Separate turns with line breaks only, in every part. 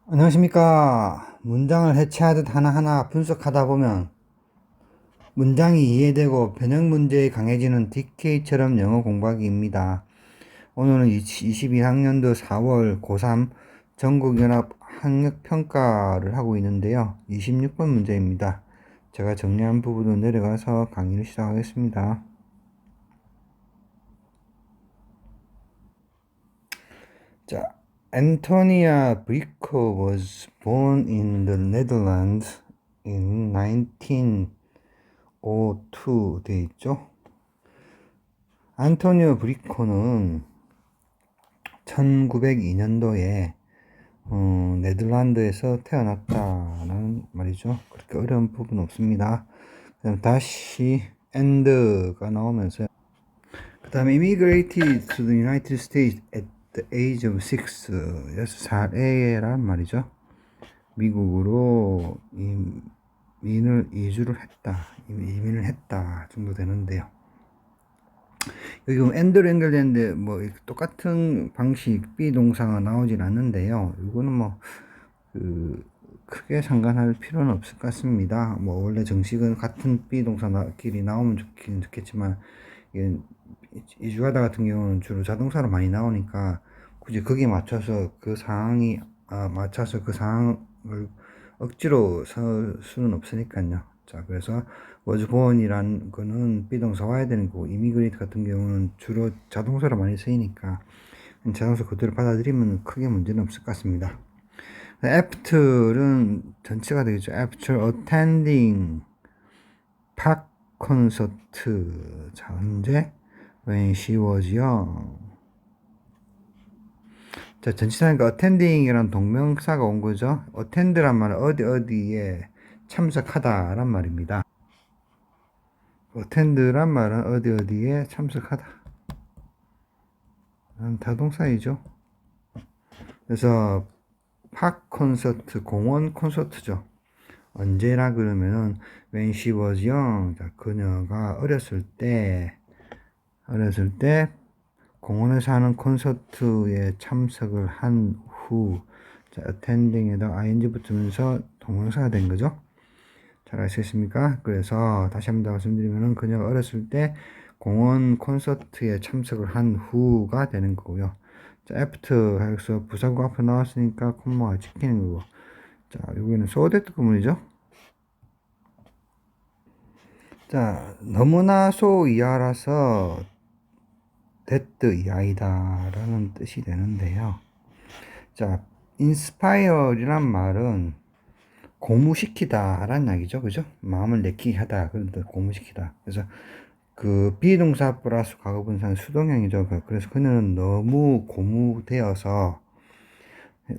안녕하십니까. 문장을 해체하듯 하나하나 분석하다 보면 문장이 이해되고 변형 문제에 강해지는 DK처럼 영어 공부하기입니다. 오늘은 22학년도 4월 고3 전국연합 학력평가를 하고 있는데요. 26번 문제입니다. 제가 정리한 부분을 내려가서 강의를 시작하겠습니다. 자, Antonia Brico was born in the Netherlands in 1902 돼 있죠. 안토니오 브리코는 1902년도에 네덜란드에서 태어났다는 말이죠. 그렇게 어려운 부분 없습니다. 그다음 다시 and가 나오면서 그 다음에 immigrated to the United States at the age of 6 6살에란 말이죠. 미국으로 이민을 했다 정도 되는데요. 여기 보면 and로 연결되는데 뭐 똑같은 방식 비동사가 나오진 않는데요. 이거는 뭐 크게 상관할 필요는 없을 것 같습니다. 뭐 원래 정식은 같은 비동사끼리 나오면 좋겠지만 이주하다 같은 경우는 주로 자동사로 많이 나오니까 굳이 거기에 맞춰서 그 상황을 억지로 설 수는 없으니까요. 자, 그래서 was born이란 거는 비동사 와야 되는 거고 immigrate 같은 경우는 주로 자동사로 많이 쓰이니까 자동사 그대로 받아들이면 크게 문제는 없을 것 같습니다. after는 전체가 되겠죠. after attending 팝 콘서트. 자, 언제? when she was young. 자, 전치사니까 attending이란 동명사가 온 거죠. attend란 말은 어디에 참석하다란 말입니다. attend란 말은 어디에 참석하다. 타동사이죠. 그래서 팝 콘서트, 공원 콘서트죠. 언제라 그러면은 when she was young. 자, 그녀가 어렸을 때 공원에서 하는 콘서트에 참석을 한 후, 자, attending에다 ing 붙으면서 동명사가 된 거죠. 잘 아시겠습니까? 그래서 다시 한번 더 말씀드리면은 그녀가 어렸을 때 공원 콘서트에 참석을 한 후가 되는 거고요. 자, after 해서 부사구 앞에 나왔으니까 콤마가 찍히는 거고. 자, 여기는 so that 구문이죠. 자, 너무나 소 이하라서 that 이하이다 라는 뜻이 되는데요. 자, inspire이란 말은 고무시키다 라는 이야기죠. 그죠? 마음을 내키게 하다. 그런데 고무시키다. 그래서 그 비동사 플러스 과거분사는 수동형이죠. 그래서 그녀는 너무 고무되어서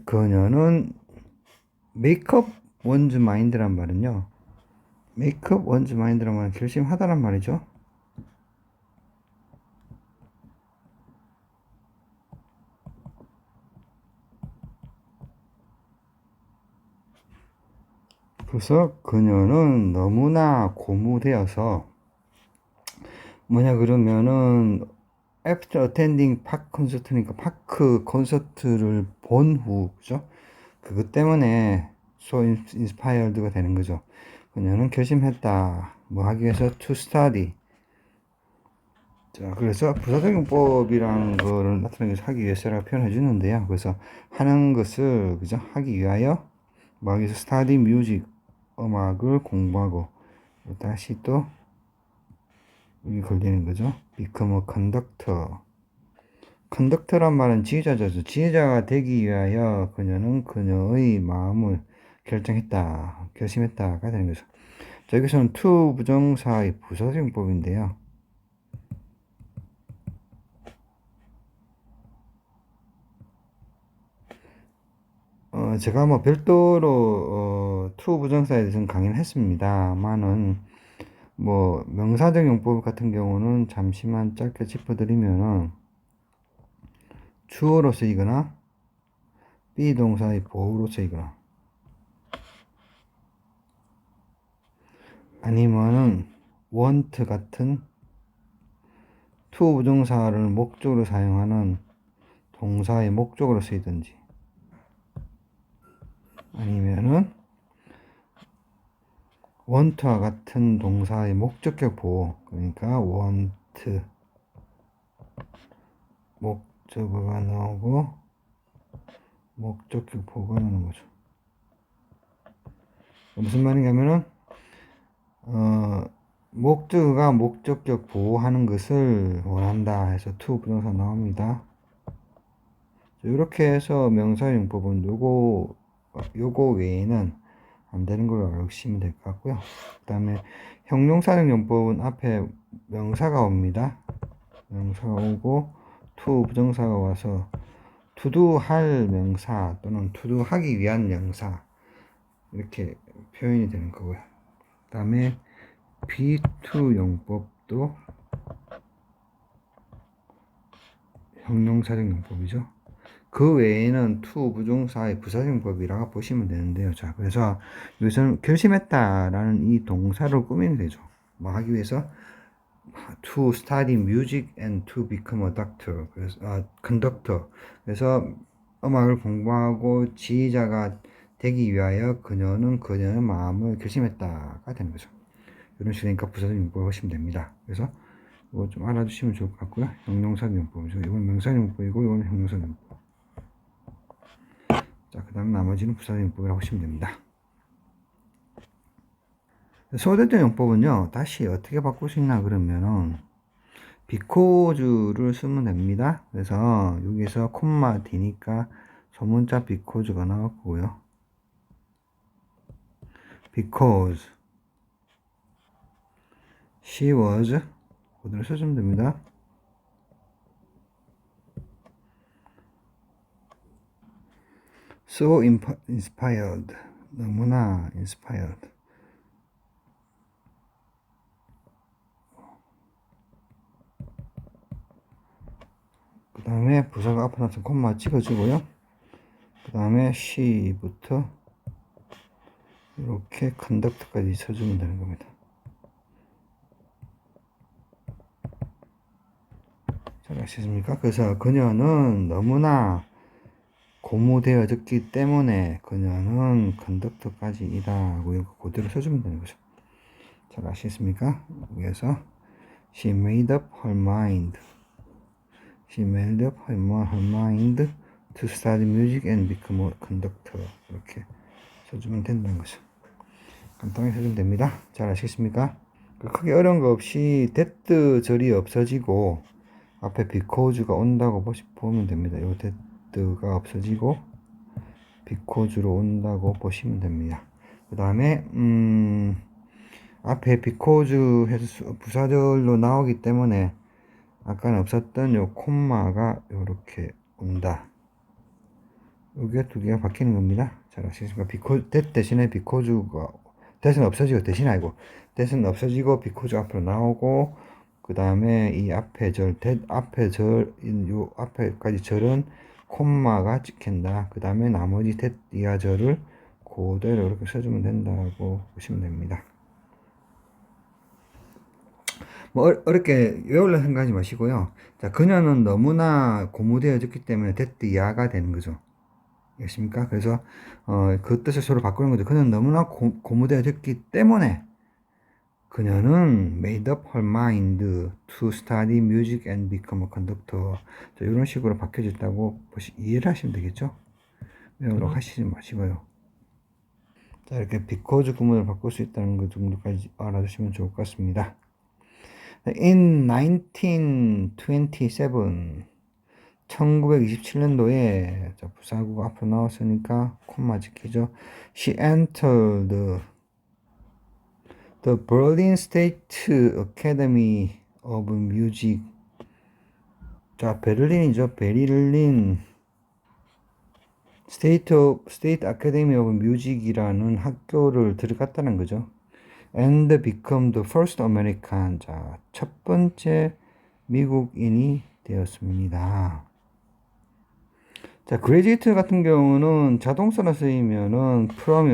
그녀는 메이크업 원즈 마인드란 말은요. 메이크업 원즈 마인드란 말은 결심하다란 말이죠. 그래서 그녀는 너무나 고무되어서 뭐냐 그러면은 after attending park 콘서트니까 파크 콘서트를 본 후, 그죠? 그것 때문에 so inspired가 되는 거죠. 그녀는 결심했다. 뭐 하기 위해서 to study. 자, 그래서 부사적용법이라는 거를 나타내기 위해서 하기 위해서라고 표현해 주는데요. 그래서 하는 것을, 그죠? 하기 위하여 뭐 하기 위해서 study music, 음악을 공부하고 다시 또 여기 걸리는 거죠. become a conductor. 컨덕터란 말은 지휘자죠. 지휘자가 되기 위하여 그녀는 그녀의 마음을 결심했다가 되는 거죠. 자, 여기서는 to 부정사의 부사적용법인데요. 제가 뭐 별도로 to 부정사에 대해서는 강의를 했습니다만은 뭐 명사적 용법 같은 경우는 잠시만 짧게 짚어드리면은 주어로 쓰이거나 비동사의 보호로 쓰이거나 아니면은 want 같은 to 부정사를 목적으로 사용하는 동사의 목적으로 쓰이든지 아니면은 want와 같은 동사의 목적격 보호, 그러니까 want 목적어가 나오고 목적격 보호가 나오는 거죠. 무슨 말인가면은 목적어가 목적격 보호하는 것을 원한다 해서 to 부동사 나옵니다. 이렇게 해서 명사용법은 요거 외에는 안 되는 걸로 알으시면 될 것 같고요. 그 다음에 형용사용용법은 앞에 명사가 옵니다. 명사가 오고 to 부정사가 와서 to do 할 명사 또는 to do 하기 위한 명사 이렇게 표현이 되는 거고요. 그 다음에 be to 용법도 형용사적 용법이죠. 그 외에는 to 부정사의 부사용법이라고 보시면 되는데요. 자, 그래서 여기서는 결심했다라는 이 동사를 꾸미면 되죠. 뭐 하기 위해서 to study music and to become a doctor. 그래서 conductor. 그래서 음악을 공부하고 지휘자가 되기 위하여 그녀의 마음을 결심했다가 되는 거죠. 이런 식이니까 부사용법을 하시면 됩니다. 그래서 이거 좀 알아두시면 좋을 것 같고요. 형용사용법이죠. 이건 명사용법이고 이건 형용사용법. 자, 그 다음 나머지는 부사용법이라고 하시면 됩니다. 소대적 용법은요, 다시 어떻게 바꿀 수 있나 그러면은 because를 쓰면 됩니다. 그래서 여기서 콤마 D니까 소문자 because가 나올 거고요. because she was 그대로 써주면 됩니다. so inspired 너무나 inspired 그 다음에 부사가 앞에 나서 콤마 찍어주고요. 그 다음에 she부터 이렇게 conduct까지 쳐주면 되는 겁니다. 잘 아시겠습니까? 그래서 그녀는 너무나 고무되어졌기 때문에 그녀는 conductor까지이다 하고 이거 그대로 써주면 되는 거죠. 잘 아시겠습니까? 그래서 she made up her mind to study music and become a conductor 이렇게 써주면 된다는 거죠. 간단하게 써주면 됩니다. 잘 아시겠습니까? 크게 어려운 거 없이 that 절이 없어지고 앞에 because가 온다고 보면 됩니다. 이 that가 없어지고 because로 온다고 보시면 됩니다. 그 다음에 앞에 because 해서 부사절로 나오기 때문에 아까는 없었던 요 콤마가 요렇게 온다. 요게 두 개가 바뀌는 겁니다. 잘 아시겠습니까? that 대신에 because가 that은 없어지고 대신 아니고 that은 없어지고 because 앞으로 나오고 그 다음에 이 앞에 절 that 앞에 절인 요 앞에까지 절은 콤마가 찍힌다. 그 다음에 나머지 that 이하 절을 그대로 이렇게 써주면 된다고 보시면 됩니다. 뭐 어렵게 외우려 생각하지 마시고요. 자, 그녀는 너무나 고무되어졌기 때문에 that 이하가 되는 거죠. 알겠습니까? 그래서 그 뜻을 서로 바꾸는 거죠. 그녀는 너무나 고무되어졌기 때문에 그녀는 made up her mind to study music and become a conductor. 자, 이런 식으로 바뀌어졌다고 이해를 하시면 되겠죠? 외우려고 하시지 마시고요. 자, 이렇게 because 구문을 바꿀 수 있다는 것 정도까지 알아두시면 좋을 것 같습니다. In 1927 1927년도에 부사구가 앞으로 나왔으니까 콤마 지키죠. She entered the Berlin State Academy of Music. 자, 베를린이죠. 베를린 State Academy of Music이라는 학교를 들어갔다는 거죠. And become the first American. 자, 첫 번째 미국인이 되었습니다. 자, graduate 같은 경우는 자동사로 쓰이면은 from이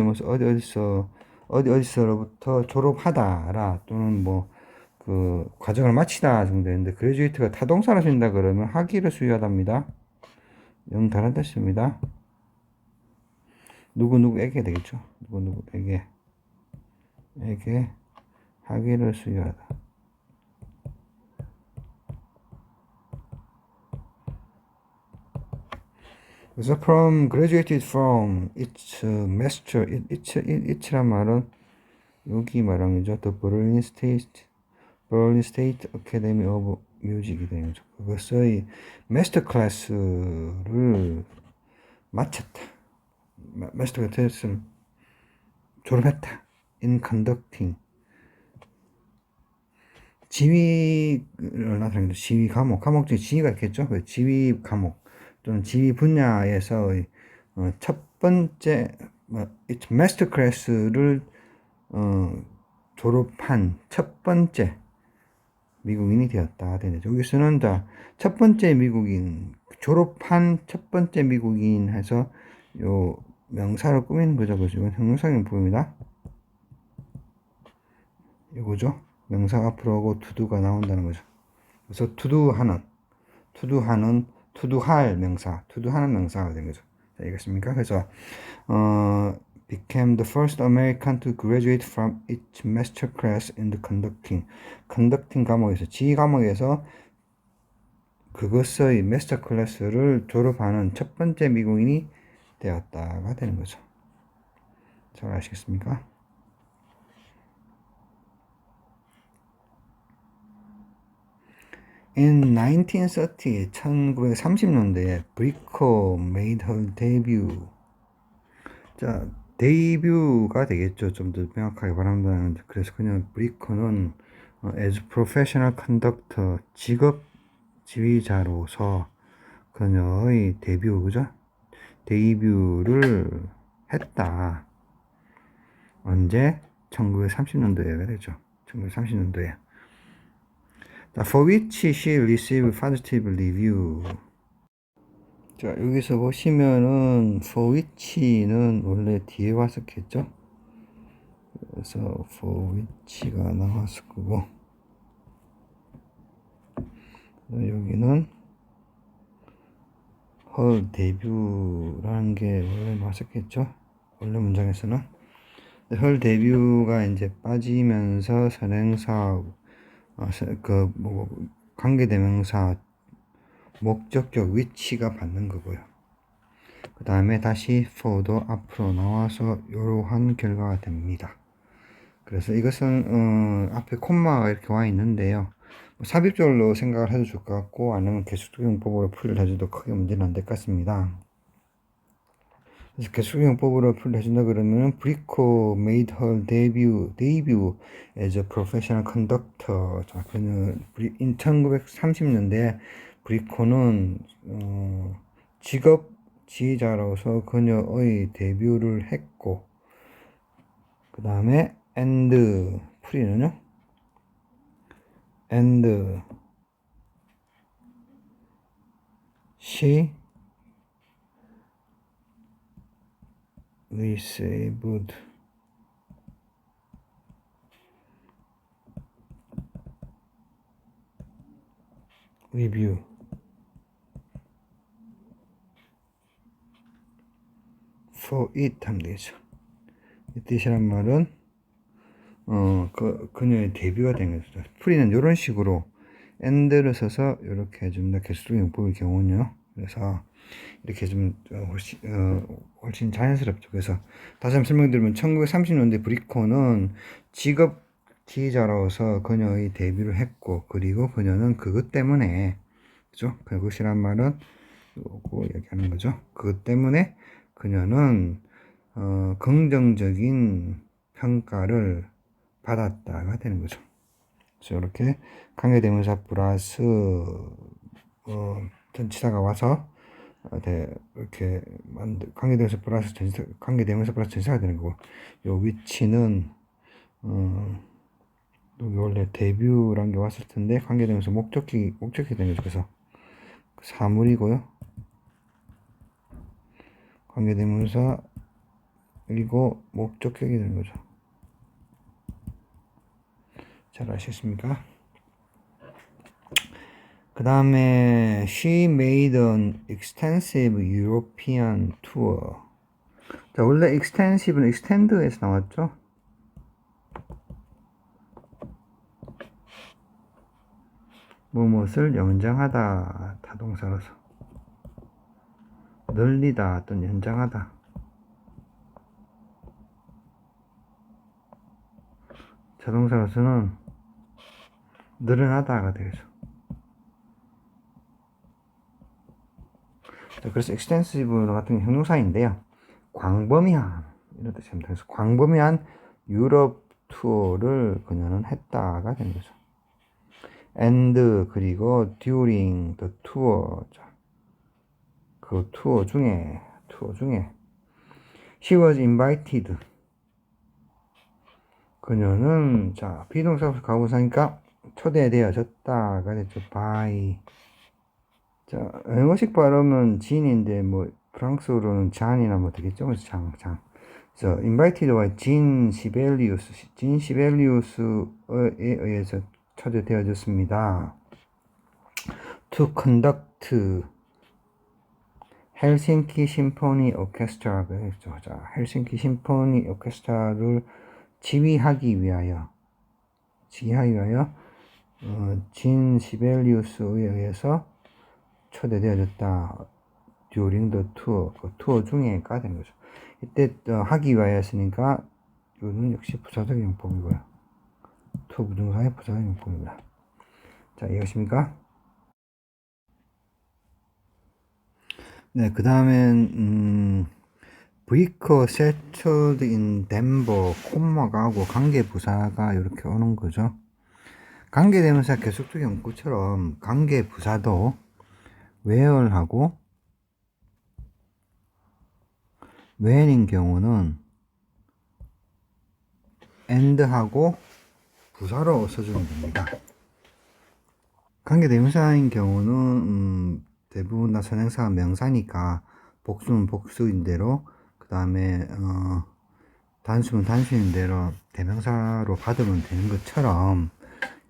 어디서로부터 졸업하다라 또는 뭐 그 과정을 마치다 정도 되는데 graduate가 타동사로 쓰인다 그러면 하기를 수유하답니다. 영 다른 뜻입니다. 누구누구에게 되겠죠. 누구누구에게 학위를 수여하다. 그래서 graduated from its master, it란 말은 여기 말한 거죠. The Berlin State Academy of Music이 되는 거죠. 그것의 마스터 클래스를 마쳤다. 마스터 클래스를 졸업했다. In conducting. 지휘를 나타내는 거죠. 지휘 과목 중에 지휘가 있겠죠. 그 지휘 과목 또는 지휘 분야에서의 첫 번째 마스터 클래스를 졸업한 첫 번째 미국인이 되었다. 여기서는 첫 번째 미국인, 졸업한 첫 번째 미국인 해서 요 명사를 꾸미는 거죠. 그죠? 이건 형용사형 보입니다. 이거죠. 명사 앞으로 오고 to도가 나온다는 거죠. 그래서 to도할 명사가 된 거죠. 자, 이겠습니까? 그래서 became the first American to graduate from its master class in the conducting 과목에서 지휘 과목에서 그것의 마스터 클래스를 졸업하는 첫 번째 미국인이 되었다가 되는 거죠. 잘 아시겠습니까? In 1930, 1930년대에 브리코 made her debut. 자, 데뷔가 되겠죠. 좀 더 명확하게 말한다면. 그래서 그냥 브리코는 as professional conductor, 직업 지휘자로서 그녀의 그죠? 데뷔를 했다. 언제? 1930년도에 되죠. 1930년도에. 자, for which she received positive review. 자, 여기서 보시면은 for which는 원래 뒤에 왔었겠죠? 그래서 for which가 나왔을 거고, 여기는 her 데뷔라는 게 원래 나왔었겠죠? 원래 문장에서는. her 데뷔가 이제 빠지면서 선행사, 관계대명사 목적격 위치가 받는 거고요. 그 다음에 다시 for도 앞으로 나와서 이러한 결과가 됩니다. 그래서 이것은 앞에 콤마가 이렇게 와 있는데요. 삽입절로 생각을 해도 좋을 것 같고, 아니면 계속적용법으로 풀이를 해줘도 크게 문제는 안 될 것 같습니다. 그래서 계속적용법으로 풀이를 해준다 그러면 브리코 made her debut as a professional conductor. 자, 그는 1930년대 브리코는 직업 지휘자로서 그녀의 데뷔를 했고, 그 다음에 and 풀이는요, and she received review for it 하면 되겠죠. 이 뜻이란 말은 그녀의 데뷔가 된 거죠. 풀이는 이런 식으로 and를 써서 이렇게 해줍니다. 개수적 용법의 경우는요. 그래서 이렇게 좀 훨씬 자연스럽죠. 그래서 다시 한번 설명드리면 1930년대 브리코는 직업 지휘자로서 그녀의 데뷔를 했고, 그리고 그녀는 그것 때문에, 그죠? 그것이란 말은 요거 얘기하는 거죠. 그것 때문에 그녀는 긍정적인 평가를 받았다가 되는 거죠. 그래서 이렇게 관계대명사 플러스 전치사가 와서 이렇게 관계대명사 플러스 전치사가 되는 거고, 요 위치는 여기 원래 데뷔란 게 왔을 텐데 관계대명사 목적이 되는 거죠. 그래서 사물이고요. 관계대명사 그리고 목적격이 되는 거죠. 잘 아시겠습니까? 그 다음에 she made an extensive European tour. 자, 원래 extensive는 extend에서 나왔죠. 무엇을 연장하다, 타동사로서. 늘리다 또는 연장하다. 자동사로서는 늘어나다가 되겠죠. 자, 그래서 extensive 같은 게 형용사인데요. 광범위한 이런 뜻입니다. 그래서 광범위한 유럽 투어를 그녀는 했다가 되는 거죠. and 그리고 during the tour, 그 투어 중에 she was invited, 그녀는 자 비동사 가부사니까 초대되어졌다가 됐죠. by. 자, 영어식 발음은 진인데 뭐 프랑스어로는 잔이나 뭐 되겠죠. 그래서 장. 그래서 invited와 진 시벨리우스에 의해서 초대되어졌습니다. to conduct 헬싱키 심포니 오케스트라가 있죠. 자, 헬싱키 심포니 오케스트라를 지휘하기 위하여 진 시벨리우스에 의해서 초대되어졌다. during the tour, 그 투어 중에가 된 거죠. 이때 하기 위하였으니까 이거는 역시 부사적 용법이고요. 투어 부동사의 부사적 용법입니다. 자, 이해하십니까? 네, 그 다음엔 브리커 settled in Denver, 콤마가 하고 관계부사가 이렇게 오는 거죠. 관계대명사 계속적 연구처럼 관계부사도 where하고 when인 경우는 and하고 부사로 써주면 됩니다. 관계대명사인 경우는 대부분 다 선행사가 명사니까 복수는 복수인 대로, 그 다음에 단수는 단수인 대로 대명사로 받으면 되는 것처럼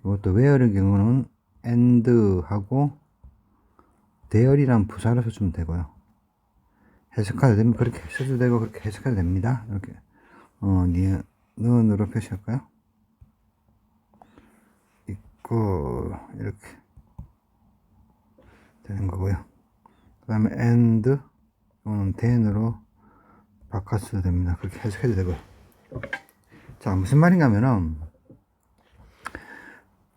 이것도 where의 경우는 and하고 there이란 부사로 써주면 되고요. 해석해도 되면 그렇게 써도 되고 그렇게 해석해도 됩니다. 이렇게 니은으로 표시할까요? 있고 이렇게 되는 거고요. 그 다음에 and 이거는 then으로 바꿔서도 됩니다. 그렇게 해석해도 되고요. 자, 무슨 말인가 하면은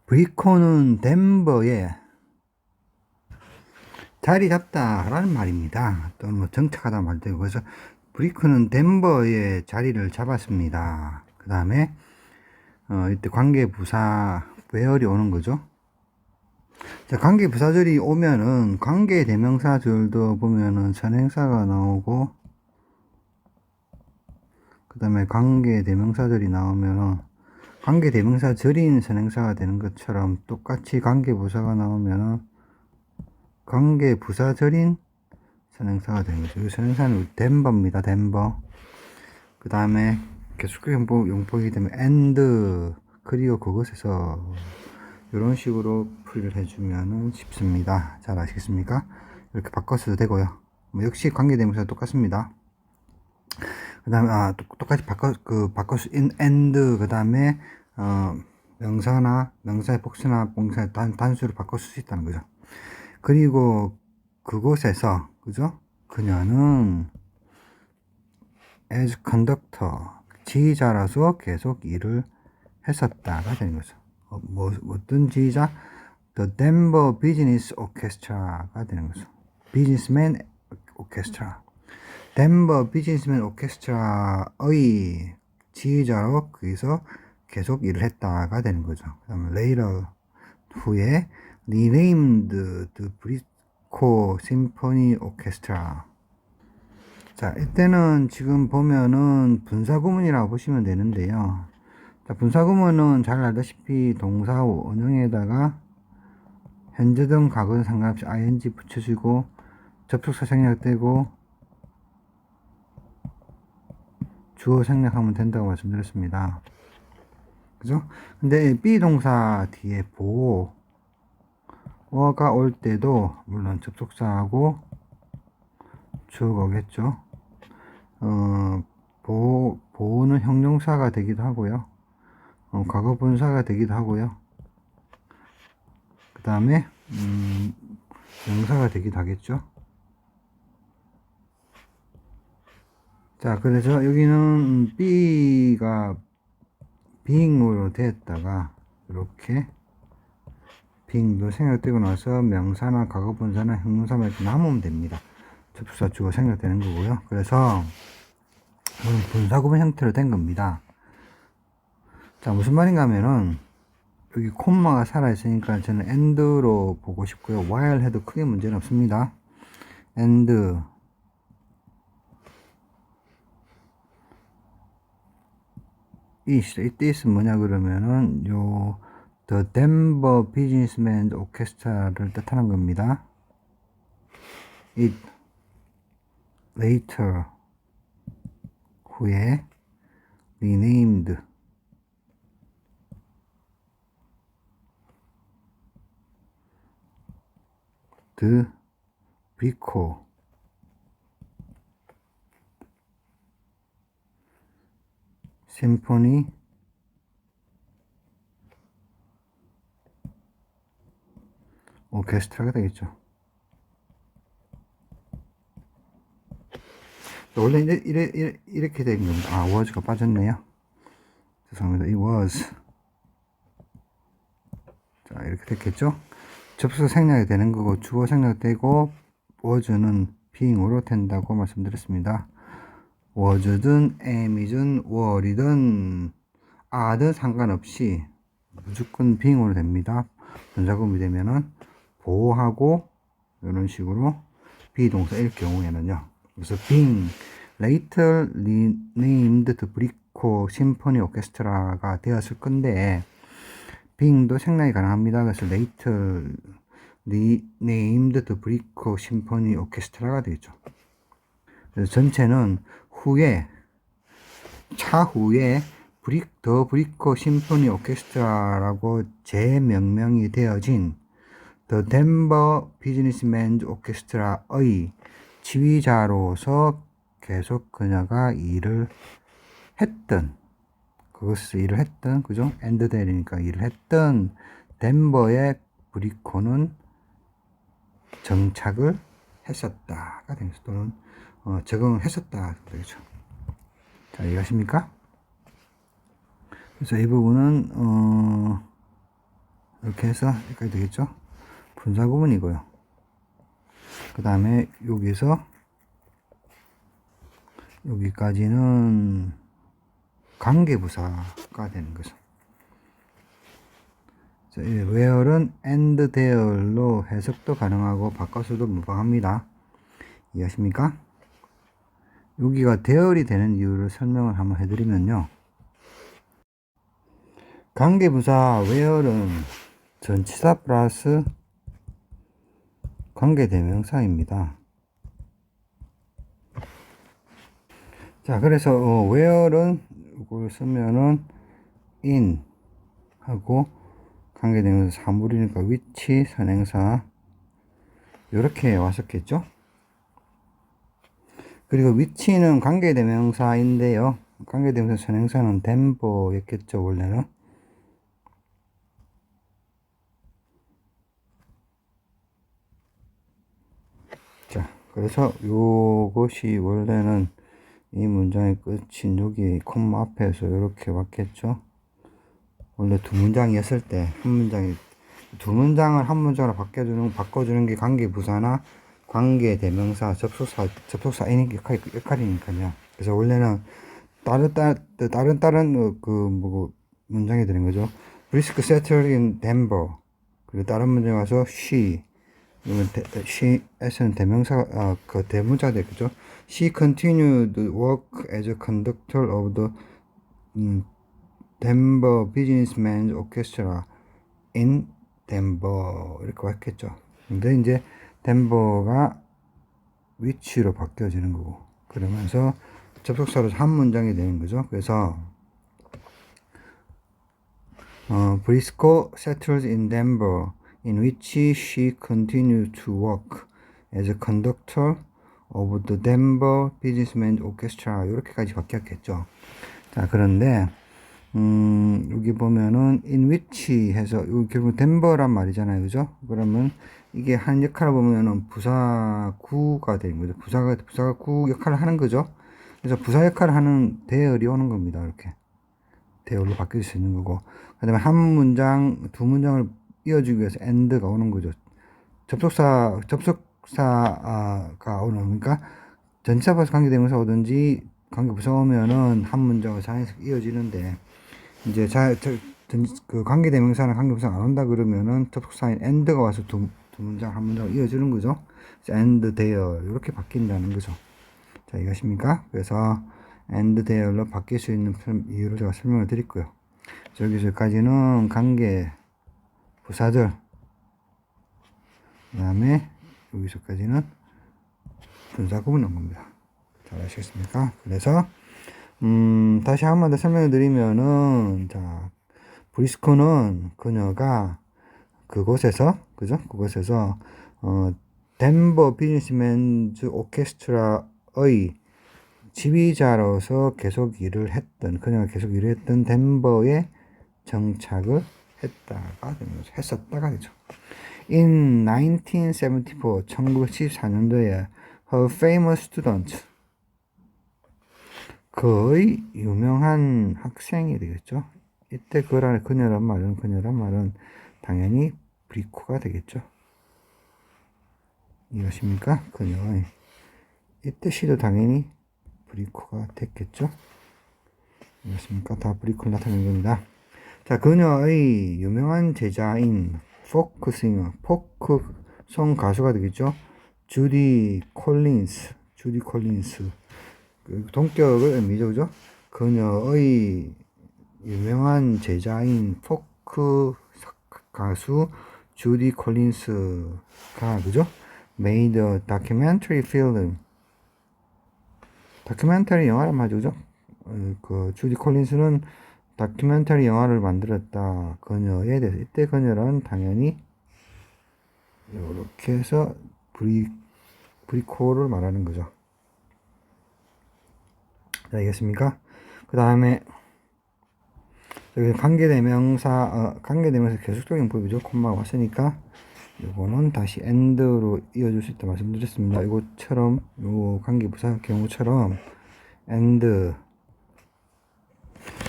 브리코는 덴버에 자리 잡다라는 말입니다. 또는 뭐 정착하다 말도 되고. 그래서 브리코는 덴버에 자리를 잡았습니다. 그 다음에 이때 관계부사 where이 오는 거죠. 자, 관계부사절이 오면은 관계대명사절도 보면은 선행사가 나오고, 그 다음에 관계대명사절이 나오면은 관계대명사절인 선행사가 되는 것처럼 똑같이 관계부사가 나오면은 관계부사절인 선행사가 되는 거죠. 이 선행사는 덴버입니다. 덴버. 그 다음에 계속 용법이기 때문에 and 그리고 그것에서 이런 식으로 풀이를 해주면 쉽습니다. 잘 아시겠습니까? 이렇게 바꿔서도 되고요. 뭐 역시 관계대명사 똑같습니다. 그 다음에 똑같이 바꿔서 and 그 다음에 명사나 명사의 복수나 봉사의 단수로 바꿔 쓸 수 있다는 거죠. 그리고 그곳에서 그죠? 그녀는 as conductor 지휘자라서 계속 일을 했었다가 되는 거죠. 어떤 지휘자? The Denver Business Orchestra가 되는 거죠. Businessman Orchestra. 덴버 비즈니스맨 오케스트라의 지휘자로 거기서 계속 일을 했다가 되는 거죠. 그 다음에 later 후에 renamed the Briscoe Symphony Orchestra. 자, 이때는 지금 보면은 분사구문이라고 보시면 되는데요. 자, 분사구문은 잘 알다시피 동사후 원형에다가 현재든 과거든 상관없이 ing 붙여주고 접속사 생략되고 주어 생략하면 된다고 말씀드렸습니다. 그죠? 근데 비동사 뒤에 보어가 올 때도 물론 접속사하고 주어가 오겠죠. 형용사가 되기도 하고요. 과거 분사가 되기도 하고요. 그 다음에 명사가 되기도 하겠죠. 자, 그래서 여기는 B가 being으로 되었다가 이렇게 being도 생략되고 나서 명사나 과거 분사나 형용사만 이렇게 남으면 됩니다. 접속사 주어 생략되는 거고요. 그래서 분사구문 형태로 된 겁니다. 자, 무슨 말인가 하면은 여기 콤마가 살아있으니까 저는 and로 보고 싶고요. while 해도 크게 문제는 없습니다. and it is 뭐냐 그러면은 요 The Denver Businessmen Orchestra를 뜻하는 겁니다. It later 후에 renamed the Brico Symphony 오케스트라가 되겠죠. 원래 이렇게 된 겁니다. 아, was가 빠졌네요. 죄송합니다. 이 was. 자, 이렇게 됐겠죠. 접속 생략이 되는 거고, 주어 생략되고, was는 being으로 된다고 말씀드렸습니다. was든, am이든, were이든, are든 상관없이 무조건 being으로 됩니다. 분사구문이 되면은 보호하고 이런 식으로 비동사일 경우에는요. 그래서 being later renamed the Brico Symphony Orchestra가 되었을 건데 being도 생략이 가능합니다. 그래서 later renamed the Brico Symphony Orchestra가 되죠. 그래서 전체는 후에 차후에 더 브리코 심포니 오케스트라라고 재명명이 되어진 The Denver Businessmen Orchestra의 지휘자로서 계속 그녀가 일을 했던, 그것을 일을 했던, 그죠? 엔드 대리니까 일을 했던 덴버의 브리코는 정착을 했었다가 되겠죠. 또는 적응을 했었다 되겠죠. 자, 이해하십니까? 그래서 이 부분은 이렇게 해서 여기까지 되겠죠. 분사 구문이고요. 그 다음에 여기서 여기까지는 관계부사가 되는 거죠. 자, where은 and there로 해석도 가능하고 바꿔서도 무방합니다. 이해하십니까? 여기가 there이 되는 이유를 설명을 한번 해드리면요. 관계부사 where은 전치사 플러스 관계대명사입니다. 자, 그래서 where은 이걸 쓰면은 in 하고 관계대명사 사물이니까 위치, 선행사 이렇게 왔었겠죠. 그리고 위치는 관계대명사인데요. 관계대명사 선행사는 덴버였겠죠, 원래는. 자, 그래서 요것이 원래는 이 문장의 끝인 여기 콤마 앞에서 이렇게 왔겠죠. 원래 두 문장이었을 때 한 문장이 두 문장을 한 문장으로 바꿔주는 게 관계부사나 관계대명사 접속사인 역할이니까요. 그래서 원래는 다른 문장이 되는 거죠. Brisk settled in Denver. 그리고 다른 문장에 와서 she. she에서는 대명사, 대문자가 되겠죠. She continued work as a conductor of the Denver Businessmen's Orchestra in Denver. 이렇게 왔겠죠. 근데 이제 덴버가 위치로 바뀌어지는 거고, 그러면서 접속사로 한 문장이 되는 거죠. 그래서 Briscoe settled in Denver, in which she continued to work as a conductor of the Denver Businessmen Orchestra. 이렇게까지 바뀌었겠죠. 자, 그런데 여기 보면은 in which 해서 여기 결국 덴버란 말이잖아요. 그죠? 그러면 이게 한 역할을 보면은 부사구가 되는 거죠. 부사가 구 역할을 하는 거죠. 그래서 부사 역할을 하는 대열이 오는 겁니다. 이렇게 대열로 바뀔 수 있는 거고, 그다음에 한 문장, 두 문장을 이어주기 위해서 and가 오는 거죠. 접속사가 오는, 그러니까 전치사 플러스 관계대명사 오든지 관계부사 오면은 한 문장을 자연스럽게 이어지는데, 이제 그 관계대명사나 관계부사가 안 온다 그러면은 접속사인 and가 와서 두 문장, 한 문장을 이어주는 거죠. and there 이렇게 바뀐다는 거죠. 자, 이해하십니까? 그래서 and there로 바뀔 수 있는 이유를 제가 설명을 드렸고요. 여기서까지는 관계 부사들, 그 다음에 여기서까지는 분사 구분한 겁니다. 잘 아시겠습니까? 그래서 다시 한 번 더 설명을 드리면은, 자, 브리스코는 그녀가 그곳에서, 그죠? 그곳에서 덴버 비즈니스맨즈 오케스트라의 지휘자로서 계속 일을 했던, 그녀가 계속 일을 했던 덴버에 정착을 했다가 되는 거죠. 했었다가 되죠. In 1974, 1974년도에 her famous student, 그의 유명한 학생이 되겠죠. 이때 그녀란 말은 당연히 브리코가 되겠죠. 이해하십니까? 그녀의 이때 시도 당연히 브리코가 됐겠죠. 이해하십니까? 다 브리코를 나타낸 겁니다. 자, 그녀의 유명한 제자인 포크송 가수가 되겠죠. 주디 콜린스. 그 동격을 의미죠, 그죠? 그녀의 유명한 제자인 포크 가수 주디 콜린스가, 그죠? made a documentary film. 다큐멘터리 영화란 말이죠, 그죠? 그 주디 콜린스는 다큐멘터리 영화를 만들었다. 그녀에 대해서. 이때 그녀는 당연히 이렇게 해서 브리코를 말하는 거죠. 자, 알겠습니까? 그 다음에 여기 관계대명사 계속적인 법이죠. 콤마가 왔으니까 이거는 다시 and로 이어줄 수 있다 말씀드렸습니다. 이것처럼, 요 관계부사 경우처럼 and.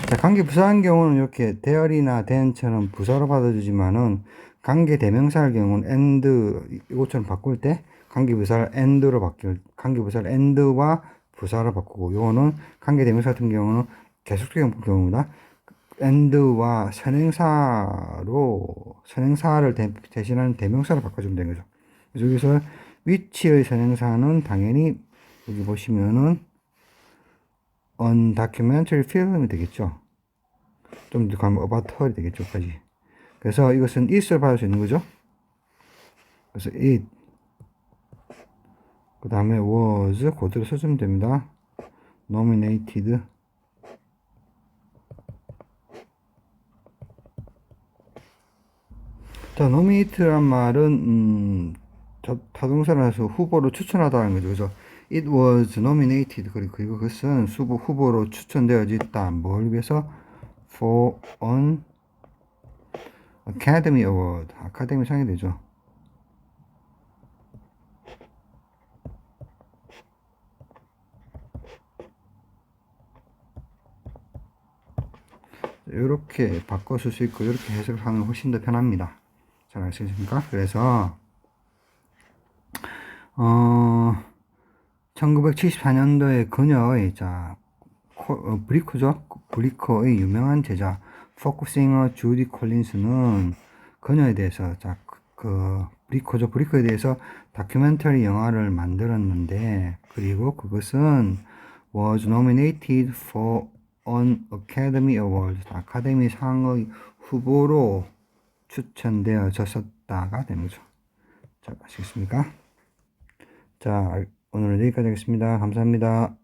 자, 관계부사한 경우는 이렇게 there이나 then처럼 부사로 받아주지만은 관계대명사의 경우는 and 이것처럼 바꿀 때 관계부사를 and와 부사로 바꾸고, 요거는 관계대명사 같은 경우는 계속적인 경우입니다. and와 선행사를 대신하는 대명사를 바꿔주면 되는 거죠. 그래서 여기서 which의 선행사는 당연히 여기 보시면은 on documentary film이 되겠죠. 좀 더 가면 about her이 되겠죠, 까지. 그래서 이것은 is를 받을 수 있는 거죠. 그래서 it, 그 다음에 was 그대로 써주면 됩니다. nominated. 자, nominate란 말은 타동사라서 후보로 추천하다는 거죠. 그래서 it was nominated, 그리고 그것은 후보로 추천되어졌다. 뭘 위해서? for an Academy Award, 아카데미 상이 되죠. 이렇게 바꿔 쓸 수 있고, 이렇게 해석을 하면 훨씬 더 편합니다. 잘 아시겠습니까? 그래서 1974년도에 그녀의, 자, 브리코의 유명한 제자 포크싱어 주디 콜린스는 그녀에 대해서, 자, 브리코에 대해서 다큐멘터리 영화를 만들었는데, 그리고 그것은 was nominated for an Academy Award, 아카데미 상의 후보로 추천되어졌었다가 되는 거죠. 자, 아시겠습니까? 자, 오늘은 여기까지 하겠습니다. 감사합니다.